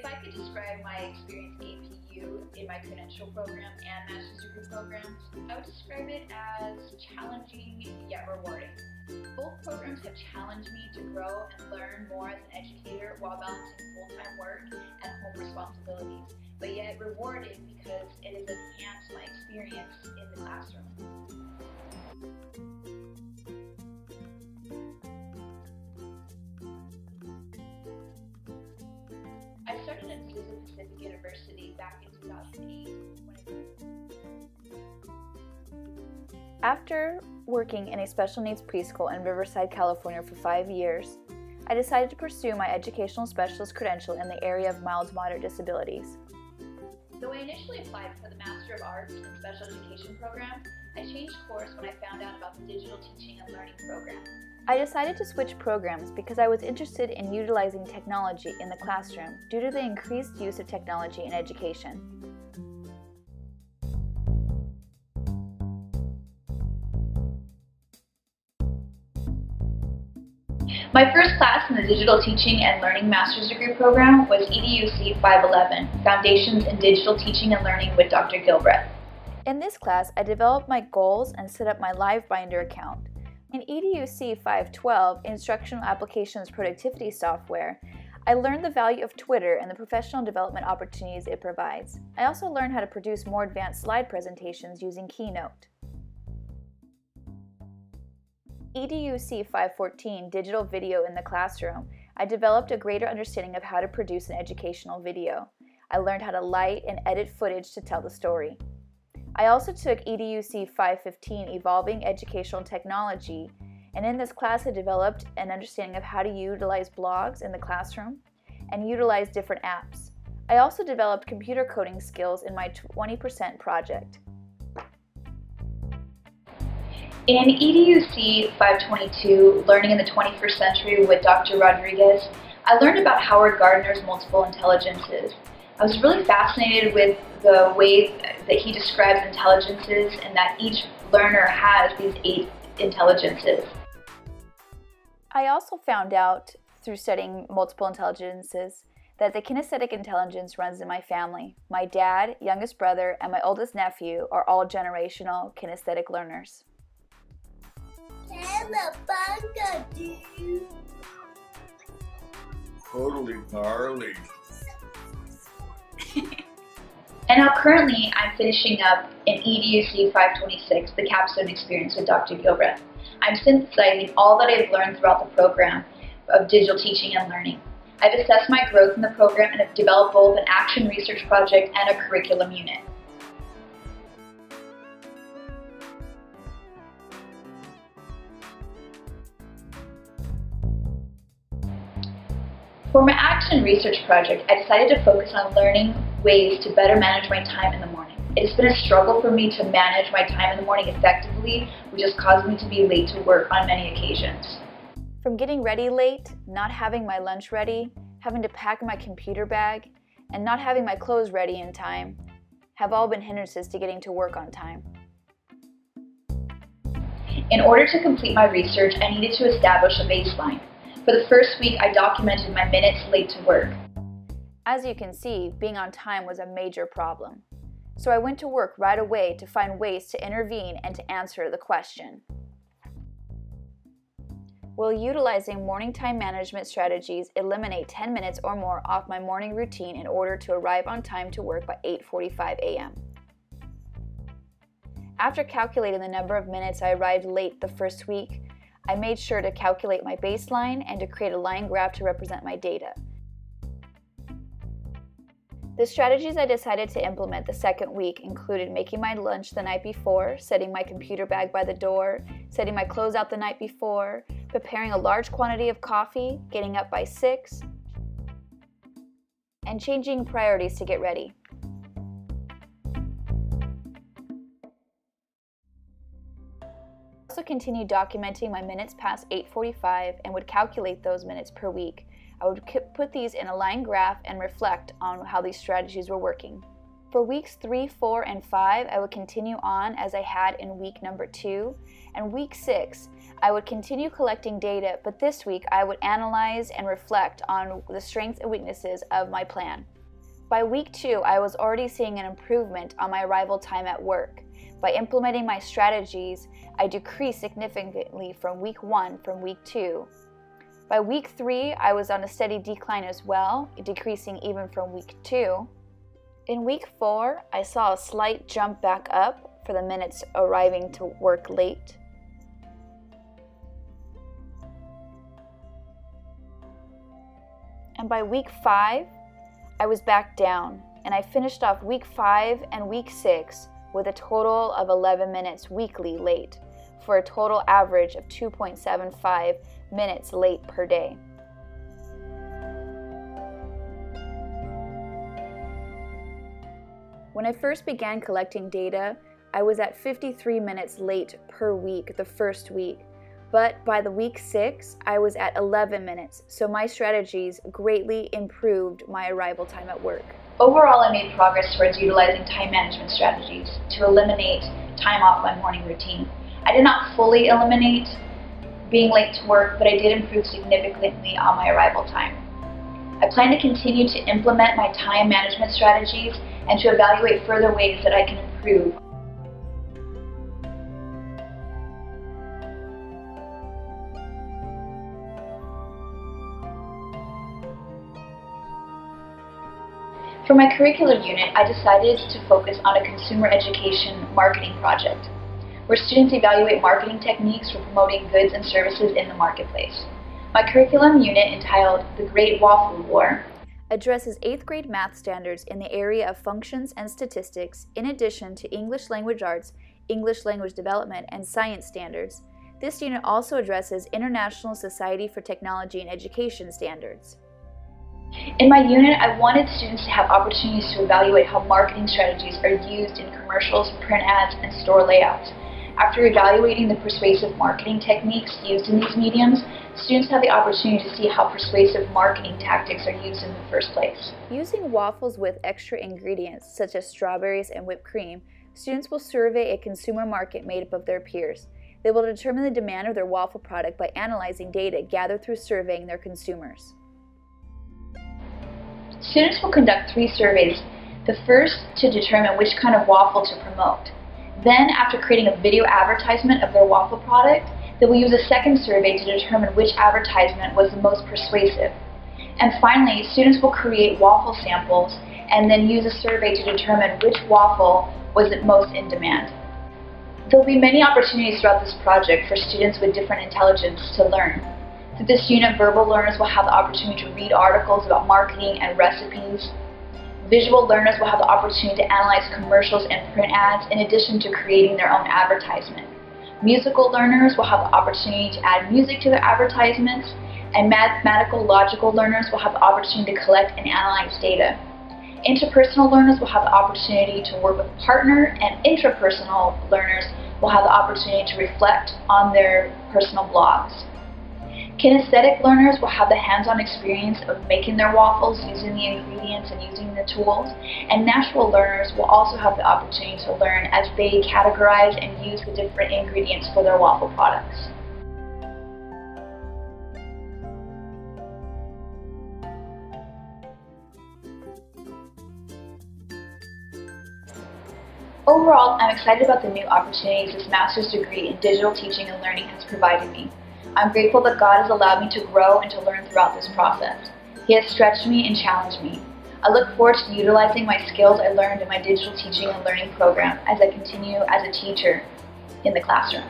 I could describe my experience APU in my credential program and master's degree programs, I would describe it as challenging yet rewarding. Both programs have challenged me to grow and learn more as an educator while balancing full-time work and home responsibilities, but yet rewarding because it has enhanced my experience in the classroom. I started at Azusa Pacific University back in 2008. After working in a special needs preschool in Riverside, California for 5 years, I decided to pursue my educational specialist credential in the area of mild to moderate disabilities. Though I initially applied for the Master of Arts in Special Education program, I changed course when I found out about the Digital Teaching and Learning program. I decided to switch programs because I was interested in utilizing technology in the classroom due to the increased use of technology in education. My first class in the Digital Teaching and Learning Master's Degree program was EDUC 511, Foundations in Digital Teaching and Learning with Dr. Gilbreth. In this class, I developed my goals and set up my LiveBinder account. In EDUC 512, Instructional Applications Productivity Software, I learned the value of Twitter and the professional development opportunities it provides. I also learned how to produce more advanced slide presentations using Keynote. EDUC 514, Digital Video in the Classroom, I developed a greater understanding of how to produce an educational video. I learned how to light and edit footage to tell the story. I also took EDUC 515, Evolving Educational Technology, and in this class I developed an understanding of how to utilize blogs in the classroom and utilize different apps. I also developed computer coding skills in my 20% project. In EDUC 522, Learning in the 21st Century with Dr. Rodriguez, I learned about Howard Gardner's multiple intelligences. I was really fascinated with the way that he describes intelligences and that each learner has these 8 intelligences. I also found out through studying multiple intelligences that the kinesthetic intelligence runs in my family. My dad, youngest brother, and my oldest nephew are all generational kinesthetic learners. Totally gnarly. And now currently I'm finishing up in EDUC 526, the Capstone experience with Dr. Gilbreth. I'm synthesizing all that I've learned throughout the program of digital teaching and learning. I've assessed my growth in the program and have developed both an action research project and a curriculum unit. For my action research project, I decided to focus on learning ways to better manage my time in the morning. It has been a struggle for me to manage my time in the morning effectively, which has caused me to be late to work on many occasions. From getting ready late, not having my lunch ready, having to pack my computer bag, and not having my clothes ready in time have all been hindrances to getting to work on time. In order to complete my research, I needed to establish a baseline. For the first week, I documented my minutes late to work. As you can see, being on time was a major problem. So I went to work right away to find ways to intervene and to answer the question. Will utilizing morning time management strategies eliminate 10 minutes or more off my morning routine in order to arrive on time to work by 8:45 a.m.? After calculating the number of minutes I arrived late the first week, I made sure to calculate my baseline and to create a line graph to represent my data. The strategies I decided to implement the second week included making my lunch the night before, setting my computer bag by the door, setting my clothes out the night before, preparing a large quantity of coffee, getting up by 6, and changing priorities to get ready. I also continued documenting my minutes past 8:45 and would calculate those minutes per week. I would put these in a line graph and reflect on how these strategies were working. For weeks 3, 4, and 5, I would continue on as I had in week number 2, and week 6, I would continue collecting data, but this week I would analyze and reflect on the strengths and weaknesses of my plan. By week 2, I was already seeing an improvement on my arrival time at work. By implementing my strategies, I decreased significantly from week 1 from week 2. By week 3, I was on a steady decline as well, decreasing even from week 2. In week 4, I saw a slight jump back up for the minutes arriving to work late. And by week 5, I was back down, and I finished off week 5 and week 6 with a total of 11 minutes weekly late, for a total average of 2.75 minutes late per day. When I first began collecting data, I was at 53 minutes late per week the first week, but by the week 6, I was at 11 minutes, so my strategies greatly improved my arrival time at work. Overall, I made progress towards utilizing time management strategies to eliminate time off my morning routine. I did not fully eliminate being late to work, but I did improve significantly on my arrival time. I plan to continue to implement my time management strategies and to evaluate further ways that I can improve. For my curriculum unit, I decided to focus on a consumer education marketing project, where students evaluate marketing techniques for promoting goods and services in the marketplace. My curriculum unit, entitled The Great Waffle War, addresses 8th grade math standards in the area of functions and statistics, in addition to English language arts, English language development, and science standards. This unit also addresses International Society for Technology and Education standards. In my unit, I wanted students to have opportunities to evaluate how marketing strategies are used in commercials, print ads, and store layouts. After evaluating the persuasive marketing techniques used in these mediums, students have the opportunity to see how persuasive marketing tactics are used in the first place. Using waffles with extra ingredients, such as strawberries and whipped cream, students will survey a consumer market made up of their peers. They will determine the demand of their waffle product by analyzing data gathered through surveying their consumers. Students will conduct 3 surveys, the first to determine which kind of waffle to promote. Then, after creating a video advertisement of their waffle product, they will use a second survey to determine which advertisement was the most persuasive. And finally, students will create waffle samples and then use a survey to determine which waffle was the most in demand. There will be many opportunities throughout this project for students with different intelligence to learn. Through this unit, verbal learners will have the opportunity to read articles about marketing and recipes. Visual learners will have the opportunity to analyze commercials and print ads in addition to creating their own advertisement. Musical learners will have the opportunity to add music to their advertisements, and mathematical logical learners will have the opportunity to collect and analyze data. Interpersonal learners will have the opportunity to work with a partner, and intrapersonal learners will have the opportunity to reflect on their personal blogs. Kinesthetic learners will have the hands-on experience of making their waffles, using the ingredients and using the tools, and natural learners will also have the opportunity to learn as they categorize and use the different ingredients for their waffle products. Overall, I'm excited about the new opportunities this master's degree in digital teaching and learning has provided me. I'm grateful that God has allowed me to grow and to learn throughout this process. He has stretched me and challenged me. I look forward to utilizing my skills I learned in my digital teaching and learning program as I continue as a teacher in the classroom.